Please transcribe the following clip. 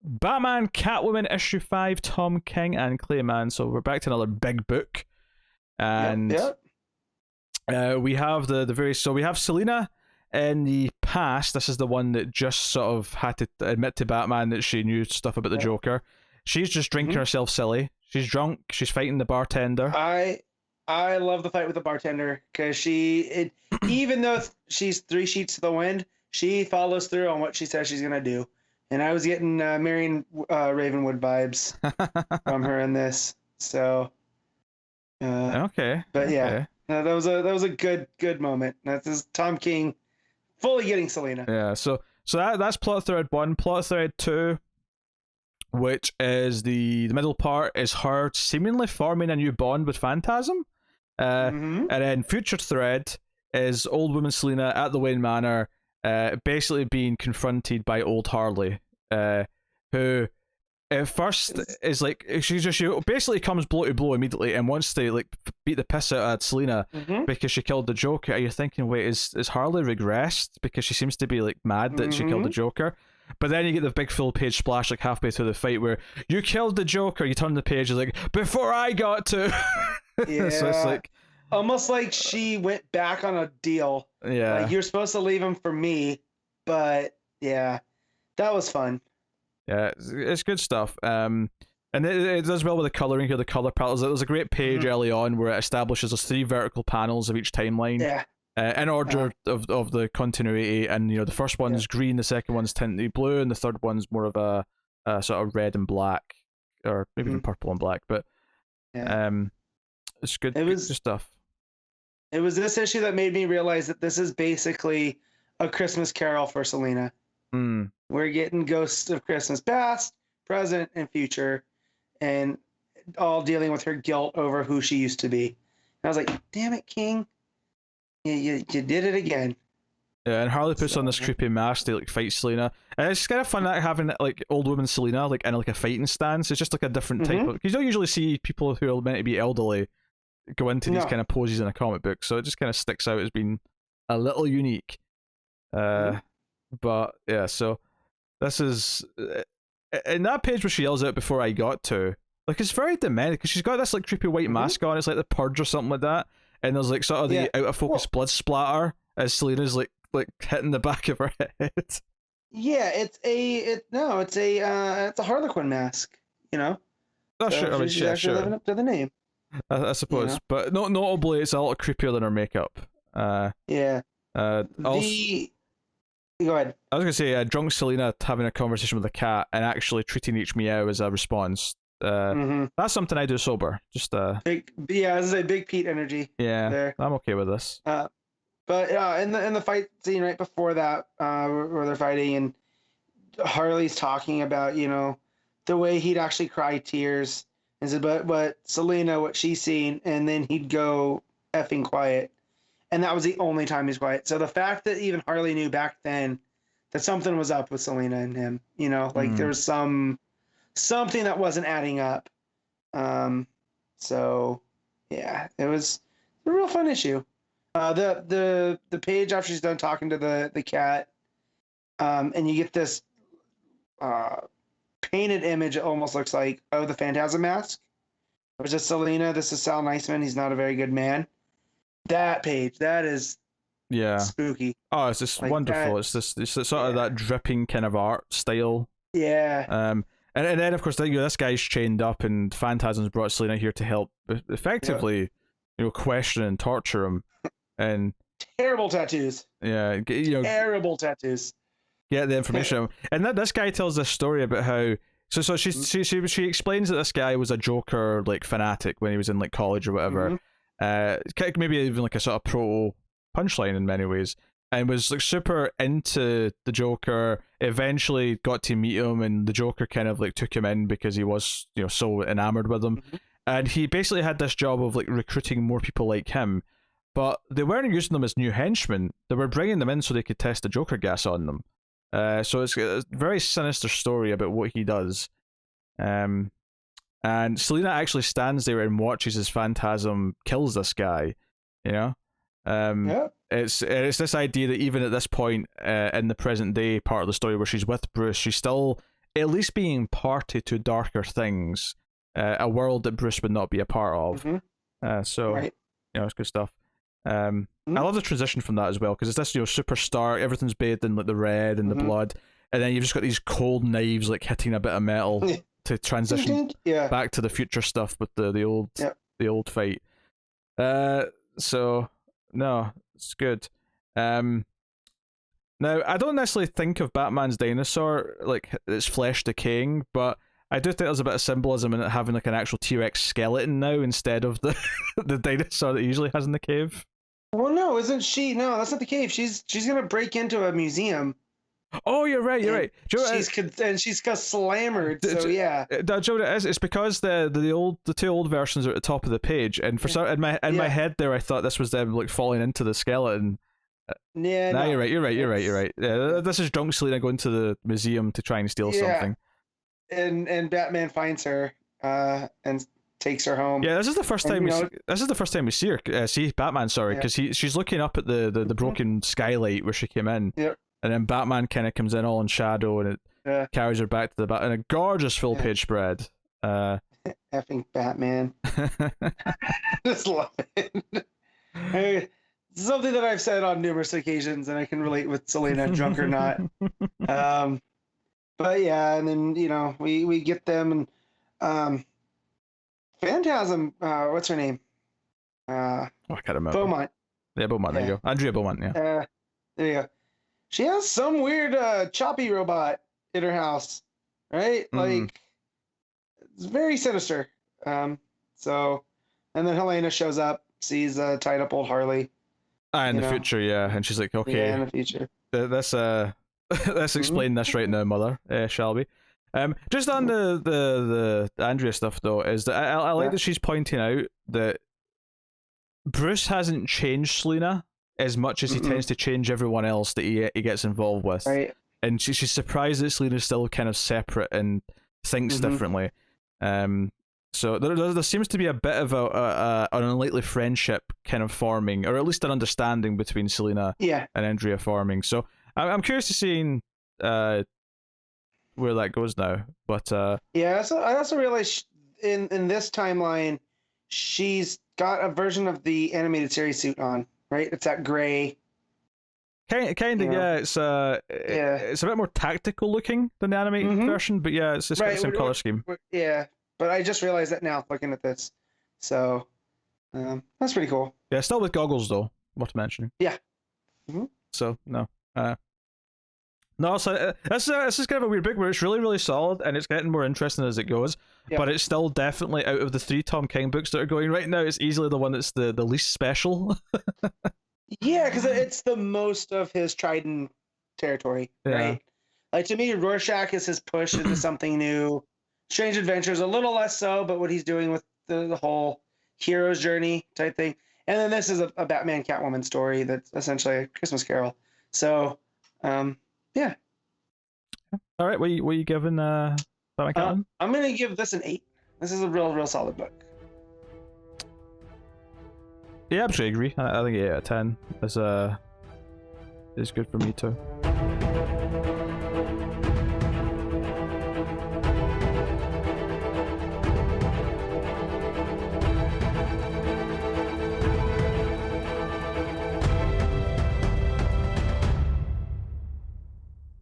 Batman, Catwoman, issue 5, Tom King and Clayman. So we're back to another big book. And we have the very... So we have Selina in the past. This is the one that just sort of had to admit to Batman that she knew stuff about the Joker. She's just drinking herself silly. She's drunk. She's fighting the bartender. I love the fight with the bartender because even though she's 3 sheets to the wind, she follows through on what she says she's gonna do. And I was getting Marion Ravenwood vibes from her in this. So okay. But yeah, that was a good moment. That's Tom King fully getting Selina. Yeah. So that's plot thread 1. Plot thread 2, which is the middle part, is her seemingly forming a new bond with Phantasm. And then future thread is old woman Selina at the Wayne Manor, basically being confronted by old Harley, who at first is like, she basically comes blow to blow immediately and wants to like beat the piss out of Selina because she killed the Joker. And you're thinking, wait, is Harley regressed because she seems to be like mad that she killed the Joker? But then you get the big full page splash like halfway through the fight where you killed the Joker. You turn the page, it's like, before I got to. Yeah. So it's like almost like she went back on a deal. Yeah. Like, you're supposed to leave him for me, but yeah, that was fun. Yeah, it's good stuff. And it does well with the coloring here, the color palette. There's a great page early on where it establishes those 3 vertical panels of each timeline. Yeah. In order of the continuity, and you know, the first one's green, the second one's tinted blue, and the third one's more of a sort of red and black, or maybe even purple and black. But it's good. Good stuff. It was this issue that made me realize that this is basically a Christmas Carol for Selina. We're getting ghosts of Christmas past, present, and future, and all dealing with her guilt over who she used to be. And I was like, damn it, King. You did it again. Yeah, and Harley puts on this creepy mask to like fight Selina, and it's kind of fun that having like old woman Selina like in like a fighting stance. It's just like a different type of, because you don't usually see people who are meant to be elderly go into these kind of poses in a comic book, so it just kind of sticks out as being a little unique. But yeah, so this is in that page where she yells out before I got to, like, it's very demented because she's got this like creepy white mask on. It's like the Purge or something like that. And there's like sort of the out of focus blood splatter as Selina's like hitting the back of her head. Yeah, it's a Harlequin mask, you know. Oh, so sure, she's actually living up to the name. I suppose, you know? But notably, it's a lot creepier than her makeup. Go ahead. I was gonna say, drunk Selina having a conversation with a cat and actually treating each meow as a response. That's something I do sober. Just big, this is a big Pete energy. Yeah, there. I'm okay with this. But in the fight scene right before that, where they're fighting and Harley's talking about, you know, the way he'd actually cry tears and said, but Selina, what she's seen, and then he'd go effing quiet, and that was the only time he's quiet. So the fact that even Harley knew back then that something was up with Selina and him, you know, like there was something that wasn't adding up. So yeah, it was a real fun issue. The page after she's done talking to the cat, and you get this painted image, it almost looks like, of the Phantasm mask. Which is Selina, this is Sal Neisman, he's not a very good man. That page, that is spooky. Oh, it's just like wonderful. It's sort of that dripping kind of art style. Yeah. And then of course this guy's chained up, and Phantasm's brought Selina here to help effectively, question and torture him, and terrible tattoos. Yeah, terrible tattoos. Get the information, and this guy tells this story about how. So she explains that this guy was a Joker like fanatic when he was in like college or whatever. Maybe even like a sort of proto punchline in many ways. And was like super into the Joker, eventually got to meet him, and the Joker kind of like took him in because he was, so enamored with him. And he basically had this job of like recruiting more people like him, but they weren't using them as new henchmen. They were bringing them in so they could test the Joker gas on them. So it's a very sinister story about what he does. And Selina actually stands there and watches as Phantasm kills this guy, It's this idea that even at this point in the present day part of the story where she's with Bruce, she's still at least being party to darker things, a world that Bruce would not be a part of. So Right. it's good stuff. I love the transition from that as well, because it's this super stark, everything's bathed in like the red and the blood, and then you've just got these cold knives like hitting a bit of metal to transition back to the future stuff with the old fight. So no, it's good. Now, I don't necessarily think of Batman's dinosaur like its flesh decaying, but I do think there's a bit of symbolism in it having like an actual T-Rex skeleton now instead of the the dinosaur that he usually has in the cave. Well, no, isn't she? No, that's not the cave. She's gonna break into a museum. Oh, you're right. You're right. She's got slammered. So yeah. Joe, it is. It's because the two old versions are at the top of the page, and for some in my head there, I thought this was them like falling into the skeleton. Yeah. No, you're right. Yeah, this is drunk Selina going to the museum to try and steal something. And Batman finds her and takes her home. Yeah, this is the first time we see her. See Batman, sorry, because she's looking up at the broken skylight where she came in. Yep. And then Batman kind of comes in all in shadow, and it carries her back to the bat, and a gorgeous full page spread. Effing Batman. Just love it. Hey, something that I've said on numerous occasions, and I can relate with Selina, drunk or not. But yeah, and then we get them, and Phantasm. What's her name? I can't remember. Beaumont. Yeah, Beaumont. There you go. Andrea Beaumont. Yeah. There you go. She has some weird choppy robot in her house, right? Like, it's very sinister. So, and then Helena shows up, sees tied up old Harley. In the future, yeah, and she's like, okay, yeah, in the future. Let's explain this right now, Mother. Shall we? Just on the Andrea stuff though, is that I like that she's pointing out that Bruce hasn't changed Selina as much as he tends to change everyone else that he gets involved with. Right. And she's surprised that Selina's still kind of separate and thinks differently. So there seems to be a bit of an unlikely friendship kind of forming, or at least an understanding between Selina and Andrea forming. So I'm curious to see where that goes now. But I also realized in this timeline, she's got a version of the animated series suit on. Right, it's that gray. Kind of, yeah. It's a bit more tactical looking than the animated version, but yeah, it's just got the same color scheme. Yeah, but I just realized that now looking at this, so that's pretty cool. Yeah, still with goggles though. Worth mentioning. Yeah. So no, so this is kind of a weird book where it's really, really solid and it's getting more interesting as it goes. Yep. But it's still definitely out of the 3 Tom King books that are going right now. It's easily the one that's the least special. Yeah, because it's the most of his Trident territory, right? Like to me, Rorschach is his push into something new. Strange Adventures a little less so, but what he's doing with the whole hero's journey type thing. And then this is a Batman Catwoman story that's essentially a Christmas Carol. So, yeah. All right, what are you giving Batman Catwoman? I'm gonna give this an 8. This is a real solid book. Yeah, I'm sure I agree. I think 8 out of 10 is good for me too.